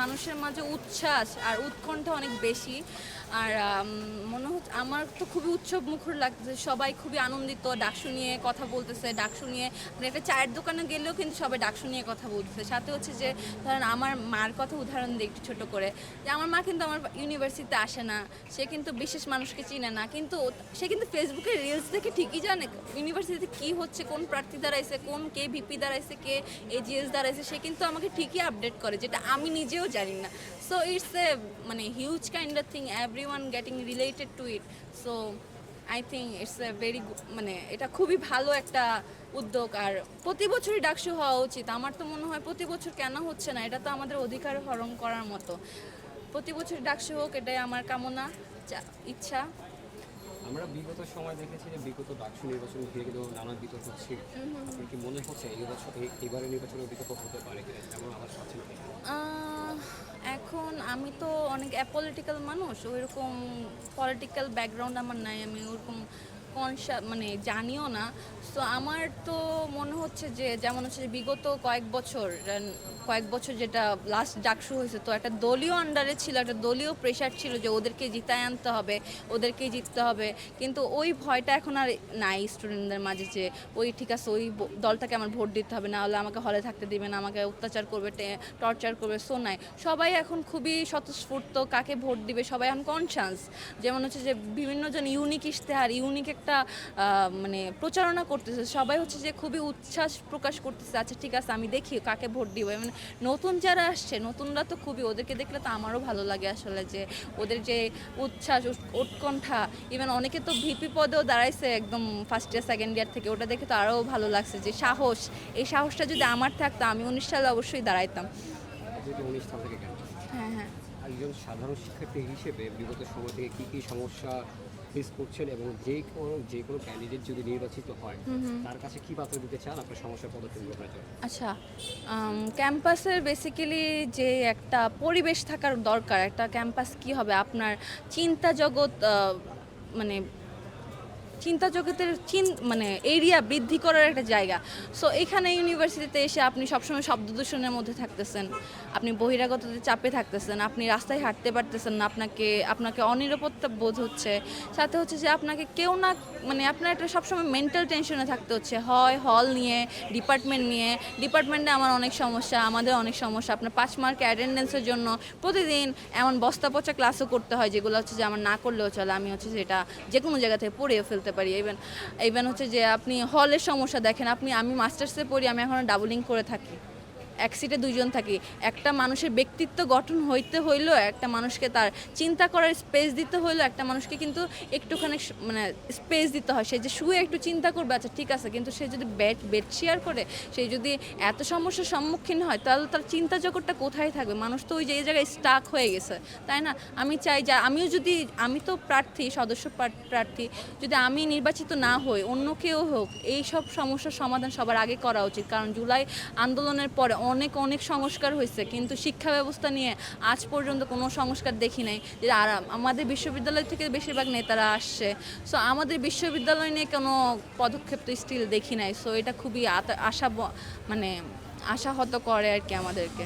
মানুষের মাঝে উচ্ছ্বাস আর উৎকণ্ঠা অনেক বেশি। আর মনে হচ্ছে আমার তো খুবই উৎসব মুখর লাগছে, সবাই খুবই আনন্দিত, ডাকসু নিয়ে কথা বলতেছে, ডাকসু নিয়ে মানে একটা চায়ের দোকানে গেলেও কিন্তু সবাই ডাকসু নিয়ে কথা বলতেছে। সাথে হচ্ছে যে ধরেন আমার মার কথা উদাহরণ দিই একটু ছোট করে, যে আমার মা কিন্তু আমার ইউনিভার্সিটিতে আসে না, সে কিন্তু বিশেষ মানুষকে চিনে না, কিন্তু সে কিন্তু ফেসবুকে রিলস দেখে ঠিকই জানে ইউনিভার্সিটিতে কী হচ্ছে, কোন প্রার্থী দাঁড়াইছে, কোন কে ভিপি দাঁড়াইছে, কে এজিএস দাঁড়াইছে, সে কিন্তু আমাকে ঠিকই আপডেট করে, যেটা আমি নিজেও জানি না। সো ইটস এ মানে huge kind of thing, everyone getting related to it. So I think it's a very মানে এটা খুবই ভালো একটা উদ্যোগ। আর প্রতি বছরই ডাকসু হওয়া উচিত। আমার তো মনে হয় প্রতি বছর কেন হচ্ছে না, এটা তো আমাদের অধিকার হরণ করার মতো। প্রতি বছর ডাকসু হোক, এটাই আমার কামনা, ইচ্ছা। আমরা বিগত সময় দেখেছি যে বিগত ডাকসু নির্বাচন ঘিরে কিন্তু নানা বিতর্ক ছিল। আপনার কি মনে হচ্ছে এই বছর এবারের নির্বাচনে বিতর্ক হতে পারে কিনা, যেমন আবার পাচ্ছেন কিনা? আহ, এখন আমি তো অনেক অ্যাপলিটিক্যাল মানুষ, ওইরকম পলিটিক্যাল ব্যাকগ্রাউন্ড আমার নাই, আমি ওরকম মানে জানিও না। সো আমার তো মনে হচ্ছে যে যেমন হচ্ছে যে বিগত কয়েক বছর যেটা লাস্ট ডাকসু হয়েছে, তো একটা দলীয় আন্ডারে ছিল, একটা দলীয় প্রেশার ছিল যে ওদেরকে জিতায় আনতে হবে, ওদেরকেই জিততে হবে। কিন্তু ওই ভয়টা এখন আর নাই স্টুডেন্টদের মাঝে, যে ওই ঠিক আছে ওই দলটাকে আমার ভোট দিতে হবে, না হলে আমাকে হলে থাকতে দিবে না, আমাকে অত্যাচার করবে, টর্চার করবে। সো নাই, সবাই এখন খুবই স্বতঃস্ফূর্ত কাকে ভোট দিবে, সবাই এখন কনসাস। যেমন হচ্ছে যে বিভিন্ন জন ইউনিক ইশতেহার, ইউনিক একটা মানে প্রচারণা করতেছে, সবাই হচ্ছে যে খুবই উচ্ছ্বাস প্রকাশ করতেছে, আচ্ছা ঠিক আছে আমি দেখি কাকে ভোট দিব। মানে নতুন যারা আসছে, নতুনরা তো খুবই, ওদেরকে দেখলে তো আমারও ভালো লাগে আসলে, যে ওদের যে উচ্ছ্বাস উৎকণ্ঠা, ইভেন অনেকে তো ভিপি পদেও দাঁড়াইছে একদম ফার্স্ট ইয়ার সেকেন্ড ইয়ার থেকে, ওটা দেখে তো আরও ভালো লাগছে যে সাহস, এই সাহসটা যদি আমার থাকতো আমি 19 সালে অবশ্যই দাঁড়াইতাম। যেহেতু 19 সাল থেকে ক্যাম্পাস, হ্যাঁ, হ্যাঁ। একজন সাধারণ শিক্ষার্থী হিসেবে বিগত সময় থেকে কী কী সমস্যা ফেস করছেন, এবং যে কোনো ক্যান্ডিডেট যদি নির্বাচিত হয় তার কাছে কী বার্তা দিতে চান আপনার সমস্যার পদক্ষেপ গ্রহণের জন্য? আচ্ছা, ক্যাম্পাসের বেসিক্যালি যে একটা পরিবেশ থাকার দরকার, একটা ক্যাম্পাস কি হবে আপনার চিন্তা জগৎ, মানে চিন্তা জগতের মানে এরিয়া বৃদ্ধি করার একটা জায়গা। সো এখানে ইউনিভার্সিটিতে এসে আপনি সবসময় শব্দ দূষণের মধ্যে থাকতেছেন, আপনি বহিরাগতদের চাপে থাকতেছেন, আপনি রাস্তায় হাঁটতে পারতেছেন না, আপনাকে অনিরাপত্তা বোধ হচ্ছে। সাথে হচ্ছে যে আপনাকে কেউ না, মানে আপনার একটা সবসময় মেন্টাল টেনশনে থাকতে হচ্ছে, হয় হল নিয়ে, ডিপার্টমেন্টে আমার অনেক সমস্যা, আমাদের অনেক সমস্যা। আপনার 5 মার্ক অ্যাটেন্ডেন্সের জন্য প্রতিদিন এমন বস্তা পচা ক্লাসও করতে হয়, যেগুলো হচ্ছে যে আমার না করলেও চলে, আমি হচ্ছে যেটা যে কোনো জায়গা থেকে পড়িয়ে ফেলতে পারি। ইভেন হচ্ছে যে আপনি হলের সমস্যা দেখেন, আমি মাস্টার্সে পড়ি, আমি এখন ডাবলিং করে থাকি, এক সিটে 2 জন থাকি। একটা মানুষের ব্যক্তিত্ব গঠন হইতে হইলেও, একটা মানুষকে তার চিন্তা করার স্পেস দিতে হইলেও, একটা মানুষকে কিন্তু একটুখানি মানে স্পেস দিতে হয়। সে যে শুয়ে একটু চিন্তা করবে, আচ্ছা ঠিক আছে, কিন্তু সে যদি বেড শেয়ার করে, সে যদি এত সমস্যার সম্মুখীন হয়, তাহলে তার চিন্তা জগৎটা কোথায় থাকবে? মানুষ তো ওই যে এই জায়গায় স্টাক হয়ে গেছে, তাই না? আমি চাই যে আমি তো প্রার্থী, সদস্য প্রার্থী, যদি আমি নির্বাচিত না হই, অন্য কেউ হোক, এই সব সমস্যার সমাধান সবার আগে করা উচিত। কারণ জুলাই আন্দোলনের পরে অনেক সংস্কার হয়েছে, কিন্তু শিক্ষা ব্যবস্থা নিয়ে আজ পর্যন্ত কোনো সংস্কার দেখি নাই। যে আর আমাদের বিশ্ববিদ্যালয় থেকে বেশিরভাগ নেতারা আসছে, সো আমাদের বিশ্ববিদ্যালয় নিয়ে কোনো পদক্ষেপ তো স্টিল দেখি নাই। সো এটা খুবই মানে আশাহত করে আর কি আমাদেরকে।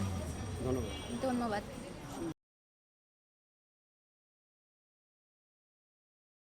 ধন্যবাদ। ধন্যবাদ।